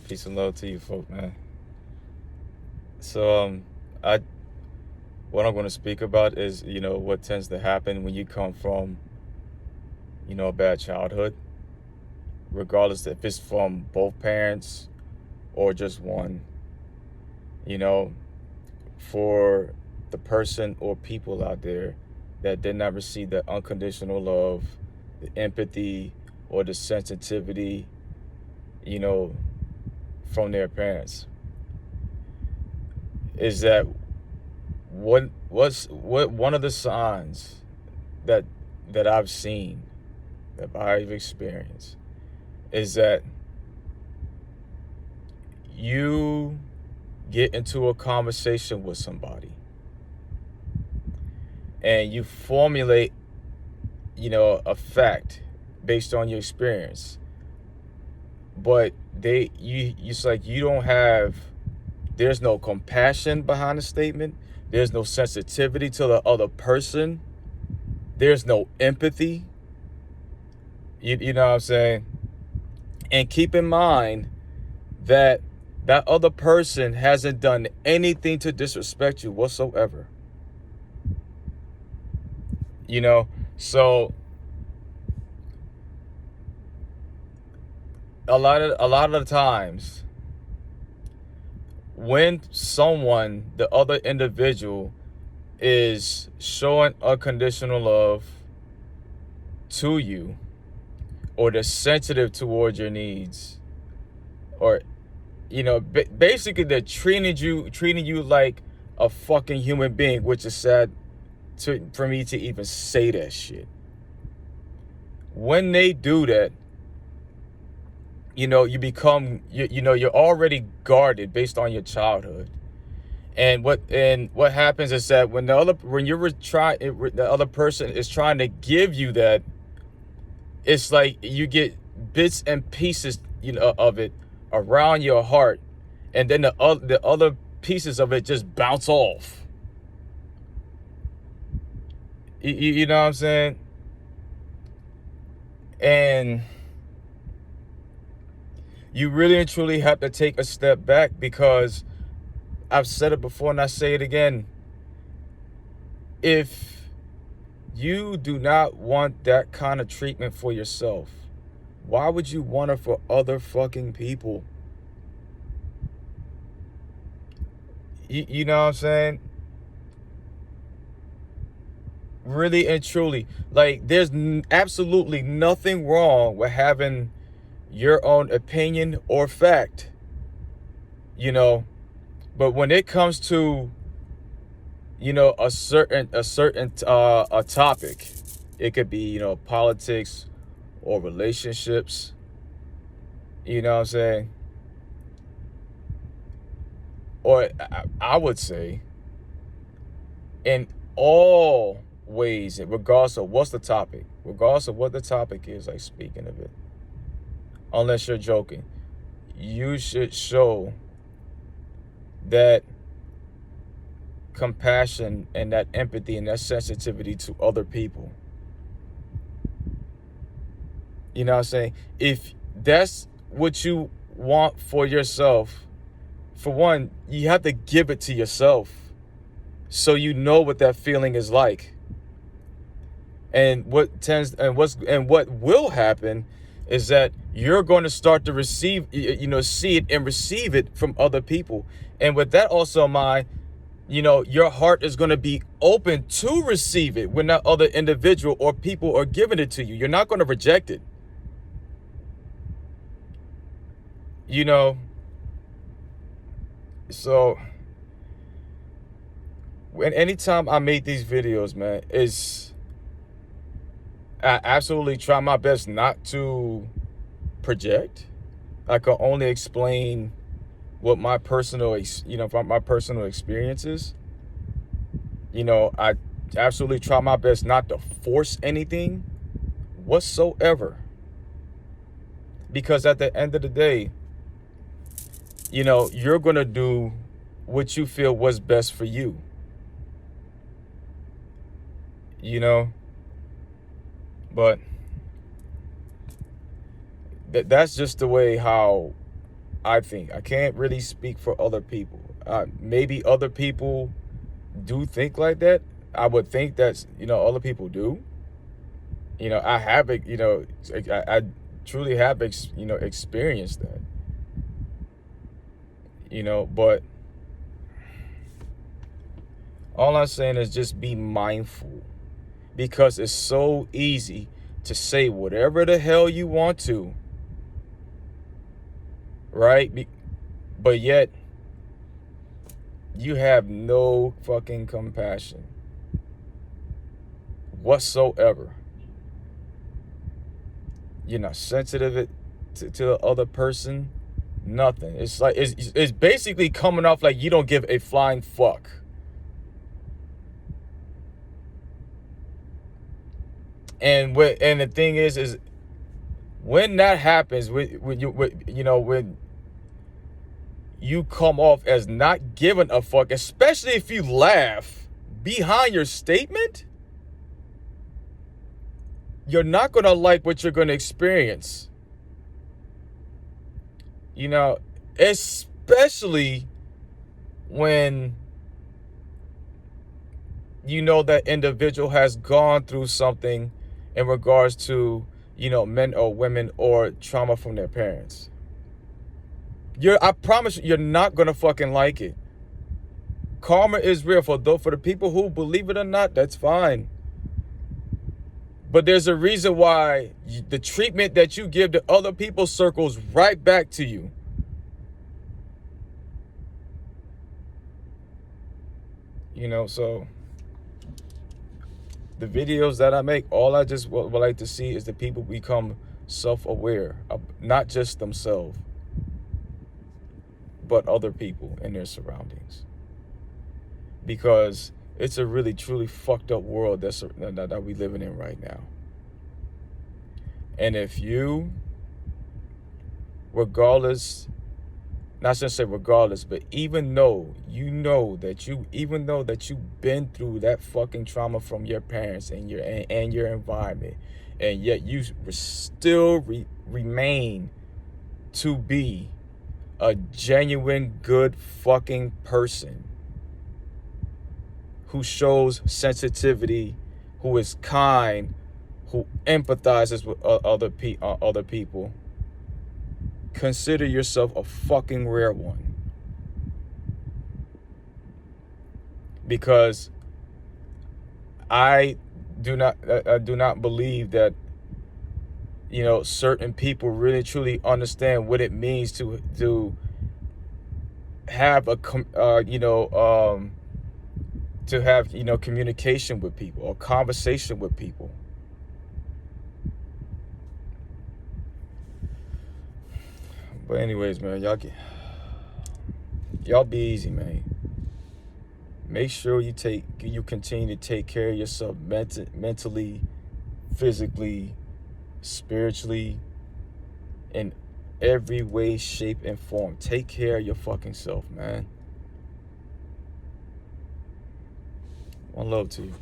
Peace and love to you, folk, man. So, I what I'm going to speak about is, what tends to happen when you come from, a bad childhood, regardless if it's from both parents or just one. You know, for the person or people out there that did not receive the unconditional love, the empathy, or the sensitivity, you know, from their parents, is that what one of the signs that I've seen, that I've experienced, is that you get into a conversation with somebody and you formulate, a fact based on your experience, but it's like you don't have, there's no compassion behind the statement, there's no sensitivity to the other person, there's no empathy. You know what I'm saying? And keep in mind that that other person hasn't done anything to disrespect you whatsoever. So a lot of the times when someone, the other individual, is showing unconditional love to you, or they're sensitive towards your needs, or basically they're treating you like a fucking human being, which is sad for me to even say that shit. When they do that, you become, you're already guarded based on your childhood. And what happens is that when the other person is trying to give you that, it's like you get bits and pieces, of it around your heart, and then the other pieces of it just bounce off. You know what I'm saying? And you really and truly have to take a step back, because I've said it before and I say it again. If you do not want that kind of treatment for yourself, why would you want it for other fucking people? You know what I'm saying? Really and truly, like, there's absolutely nothing wrong with having your own opinion or fact, but when it comes to, a certain a topic, it could be, politics or relationships, you know what I'm saying, or I would say in all ways, regardless of what's the topic, regardless of what the topic is, like, speaking of it, unless you're joking, you should show that compassion and that empathy and that sensitivity to other people. You know what I'm saying? If that's what you want for yourself, for one, you have to give it to yourself, so you know what that feeling is like. And what will happen is that you're going to start to receive, see it and receive it from other people. And with that also in mind, your heart is going to be open to receive it when that other individual or people are giving it to you. You're not going to reject it. So anytime I make these videos, man, I absolutely try my best not to project. I can only explain what my personal, from my personal experiences. I absolutely try my best not to force anything whatsoever, because at the end of the day, you're going to do what you feel was best for you. But that's just the way how I think. I can't really speak for other people. Maybe other people do think like that. I would think that, other people do. I have it, I truly have, experienced that. But all I'm saying is just be mindful, because it's so easy to say whatever the hell you want to, right? But yet you have no fucking compassion whatsoever. You're not sensitive to the other person. Nothing. It's like it's basically coming off like you don't give a flying fuck. And the thing is when that happens, when you come off as not giving a fuck, especially if you laugh behind your statement, you're not gonna like what you're gonna experience. Especially when that individual has gone through something in regards to, men or women or trauma from their parents. I promise you're not gonna fucking like it. Karma is real. For the people who believe it or not, that's fine. But there's a reason why the treatment that you give to other people circles right back to you. So the videos that I make, all I just would like to see is the people become self-aware of not just themselves, but other people in their surroundings. Because it's a really, truly fucked up world that we living in right now. And if you, regardless, not to say regardless, but even though that you've been through that fucking trauma from your parents and your environment, and yet you still remain to be a genuine good fucking person who shows sensitivity, who is kind, who empathizes with other people, consider yourself a fucking rare one. Because I do not believe that certain people really truly understand what it means to have communication with people or conversation with people. But anyways, man, y'all be easy, man. Make sure you continue to take care of yourself mentally, physically, spiritually, in every way, shape, and form. Take care of your fucking self, man. One love to you.